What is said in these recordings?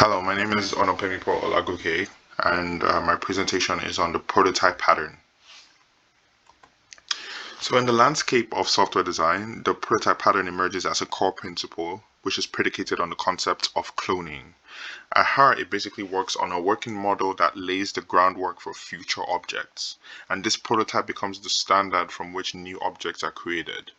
Hello, my name is Onopemipo Olagoke, and my presentation is on the prototype pattern. So in the landscape of software design, the prototype pattern emerges as a core principle, which is predicated on the concept of cloning. At heart, it basically works on a working model that lays the groundwork for future objects, and this prototype becomes the standard from which new objects are created.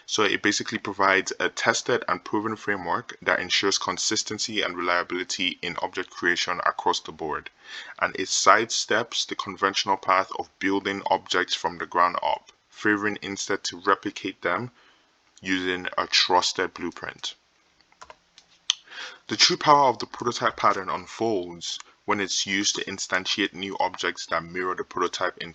So it basically provides a tested and proven framework that ensures consistency and reliability in object creation across the board. And it sidesteps the conventional path of building objects from the ground up, favoring instead to replicate them using a trusted blueprint. The true power of the prototype pattern unfolds when it's used to instantiate new objects that mirror the prototype in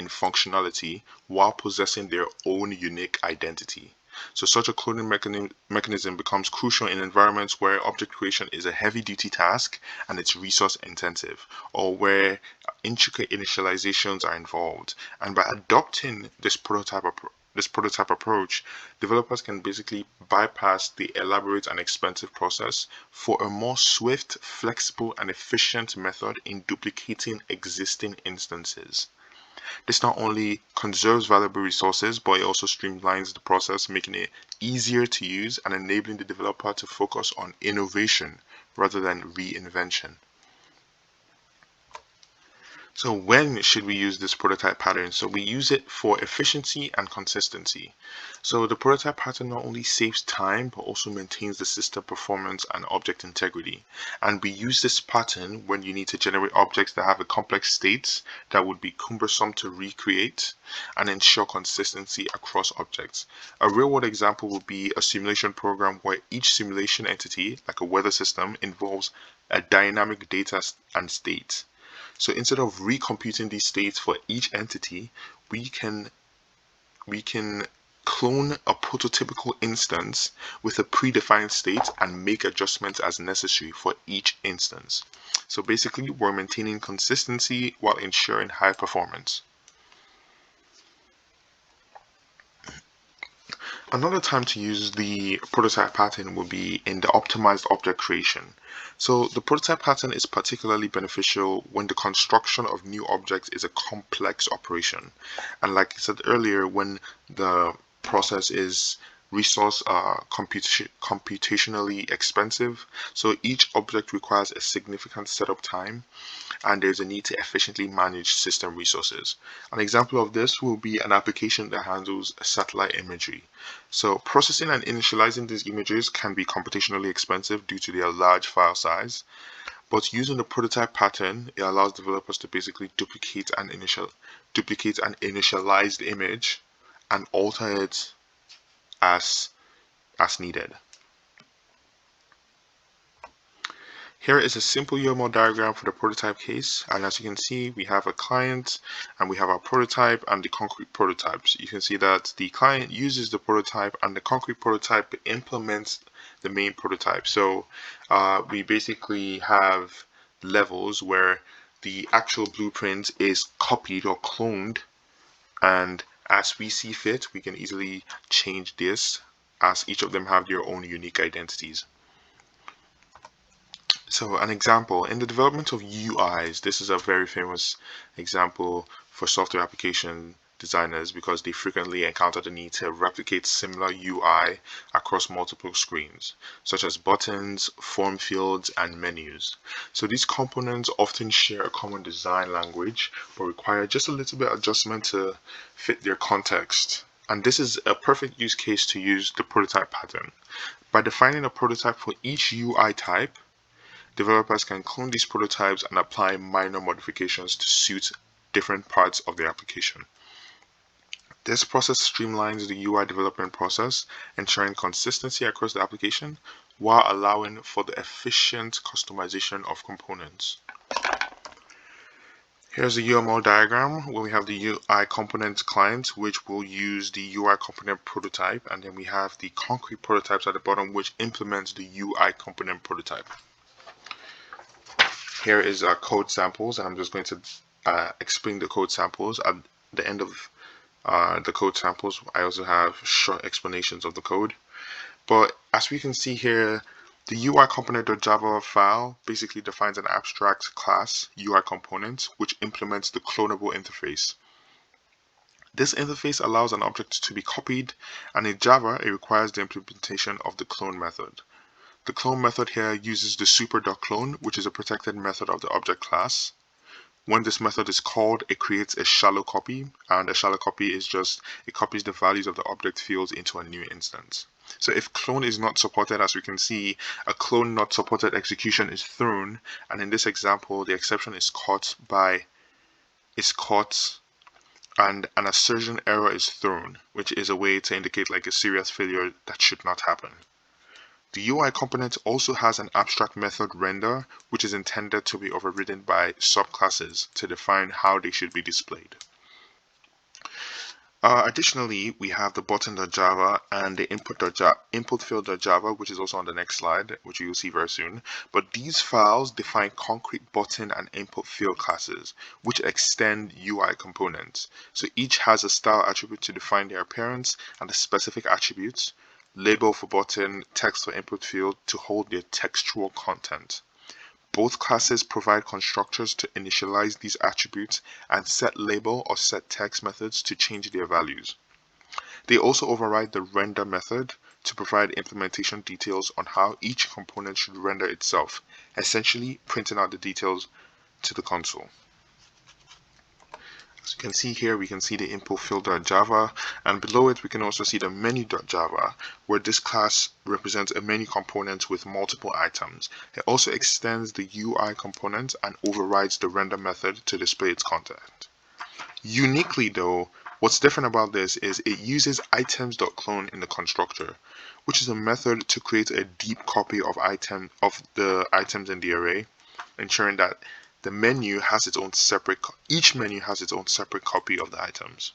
functionality while possessing their own unique identity. So such a cloning mechanism becomes crucial in environments where object creation is a heavy duty task and it's resource intensive, or where intricate initializations are involved. And by adopting this prototype approach, developers can basically bypass the elaborate and expensive process for a more swift, flexible, and efficient method in duplicating existing instances. This not only conserves valuable resources, but it also streamlines the process, making it easier to use and enabling the developer to focus on innovation rather than reinvention. So when should we use this prototype pattern? So we use it for efficiency and consistency. So the prototype pattern not only saves time, but also maintains the system performance and object integrity. And we use this pattern when you need to generate objects that have a complex state that would be cumbersome to recreate and ensure consistency across objects. A real world example would be a simulation program where each simulation entity, like a weather system, involves a dynamic data and state. So instead of recomputing these states for each entity, we can we can clone a prototypical instance with a predefined state and make adjustments as necessary for each instance. So basically, we're maintaining consistency while ensuring high performance. Another time to use the prototype pattern will be in the optimized object creation. So the prototype pattern is particularly beneficial when the construction of new objects is a complex operation. And like I said earlier, when the process is resource computationally expensive, so each object requires a significant setup time and there's a need to efficiently manage system resources. An example of this will be an application that handles satellite imagery. So processing and initializing these images can be computationally expensive due to their large file size, but using the prototype pattern, it allows developers to basically duplicate an initialized image and alter it as needed. Here is a simple UML diagram for the prototype case, and as you can see, we have a client and we have our prototype and the concrete prototypes. You can see that the client uses the prototype and the concrete prototype implements the main prototype. So we basically have levels where the actual blueprint is copied or cloned, and as we see fit, we can easily change this as each of them have their own unique identities. So an example, in the development of UIs, this is a very famous example for software application designers because they frequently encounter the need to replicate similar UI across multiple screens, such as buttons, form fields, and menus. So these components often share a common design language, but require just a little bit of adjustment to fit their context. And this is a perfect use case to use the prototype pattern. By defining a prototype for each UI type, developers can clone these prototypes and apply minor modifications to suit different parts of the application. This process streamlines the UI development process, ensuring consistency across the application while allowing for the efficient customization of components. Here's the UML diagram where we have the UI component client, which will use the UI component prototype, and then we have the concrete prototypes at the bottom, which implements the UI component prototype. Here is our code samples, and I'm just going to explain the code samples. At the end of the code samples, I also have short explanations of the code. But as we can see here, The UI-component.java file basically defines an abstract class, UI component, which implements the clonable interface. This interface allows an object to be copied, and in Java, it requires the implementation of the clone method. The clone method here uses the super.clone, which is a protected method of the object class. When this method is called, it creates a shallow copy, and a shallow copy is just, it copies the values of the object fields into a new instance. So if clone is not supported, as we can see, a clone not supported execution is thrown, and in this example, the exception is caught and an assertion error is thrown, which is a way to indicate like a serious failure that should not happen. The UI component also has an abstract method render, which is intended to be overridden by subclasses to define how they should be displayed. Additionally, we have the button.java and the input field.java, which is also on the next slide, which you will see very soon. But these files define concrete button and input field classes, which extend UI components. So each has a style attribute to define their appearance and the specific attributes, label for button, text for input field to hold their textual content. Both classes provide constructors to initialize these attributes and set label or set text methods to change their values. They also override the render method to provide implementation details on how each component should render itself, essentially printing out the details to the console. As you can see here, we can see the input field.java, and below it we can also see the menu.java, where this class represents a menu component with multiple items. It also extends the UI component and overrides the render method to display its content. Uniquely though, what's different about this is it uses items.clone in the constructor, which is a method to create a deep copy of the items in the array, ensuring that the menu has its own separate, each menu has its own separate copy of the items.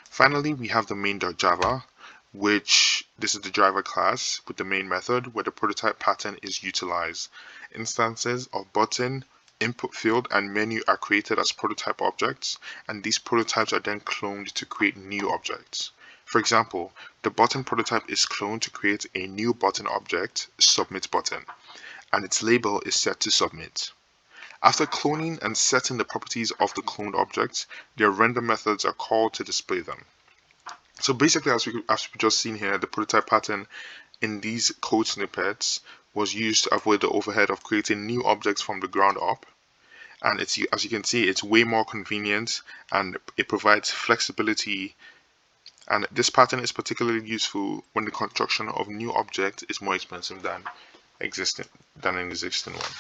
Finally, we have the main.java, which this is the driver class with the main method where the prototype pattern is utilized. Instances of button, input field, and menu are created as prototype objects, and these prototypes are then cloned to create new objects. For example, the button prototype is cloned to create a new button object, submit button, and its label is set to submit. After cloning and setting the properties of the cloned objects, their render methods are called to display them. So basically, as we've just seen here, the prototype pattern in these code snippets was used to avoid the overhead of creating new objects from the ground up. And as you can see, it's way more convenient and it provides flexibility. And this pattern is particularly useful when the construction of new object is more expensive than an existing one.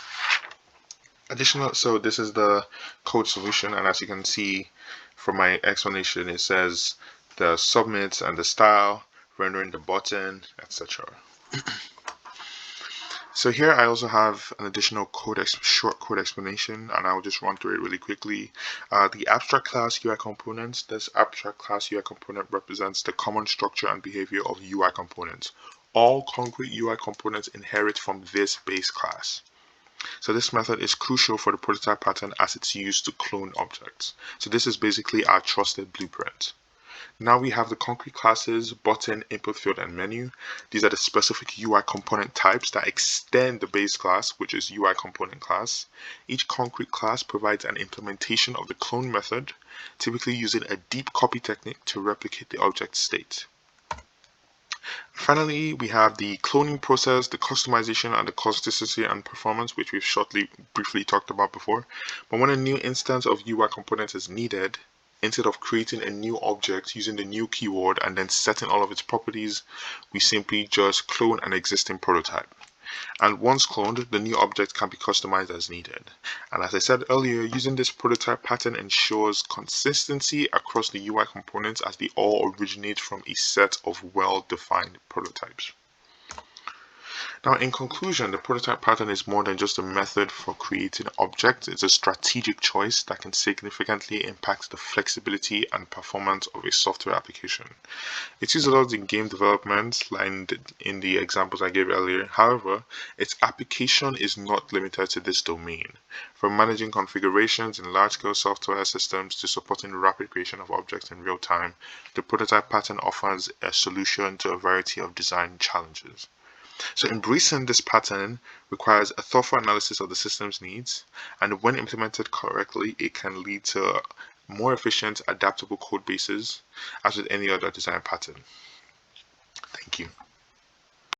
So this is the code solution, and as you can see from my explanation, it says the submit and the style, rendering the button, etc. So here I also have an additional short code explanation, and I'll just run through it really quickly. The abstract class UI components. This abstract class UI component represents the common structure and behavior of UI components. All concrete UI components inherit from this base class. So this method is crucial for the prototype pattern as it's used to clone objects. So this is basically our trusted blueprint. Now we have the concrete classes, button, input field, and menu. These are the specific UI component types that extend the base class, which is UI component class. Each concrete class provides an implementation of the clone method, typically using a deep copy technique to replicate the object state. Finally, we have the cloning process, the customization, and the consistency and performance, which we've briefly talked about before. But when a new instance of UI component is needed, instead of creating a new object using the new keyword and then setting all of its properties, we simply just clone an existing prototype. And once cloned, the new object can be customized as needed. And as I said earlier, using this prototype pattern ensures consistency across the UI components as they all originate from a set of well-defined prototypes. Now, in conclusion, the prototype pattern is more than just a method for creating objects. It's a strategic choice that can significantly impact the flexibility and performance of a software application. It's used a lot in game development, like in the examples I gave earlier. However, its application is not limited to this domain. From managing configurations in large-scale software systems to supporting rapid creation of objects in real time, the prototype pattern offers a solution to a variety of design challenges. So embracing this pattern requires a thoughtful analysis of the system's needs, and when implemented correctly, it can lead to more efficient, adaptable code bases, as with any other design pattern. Thank you.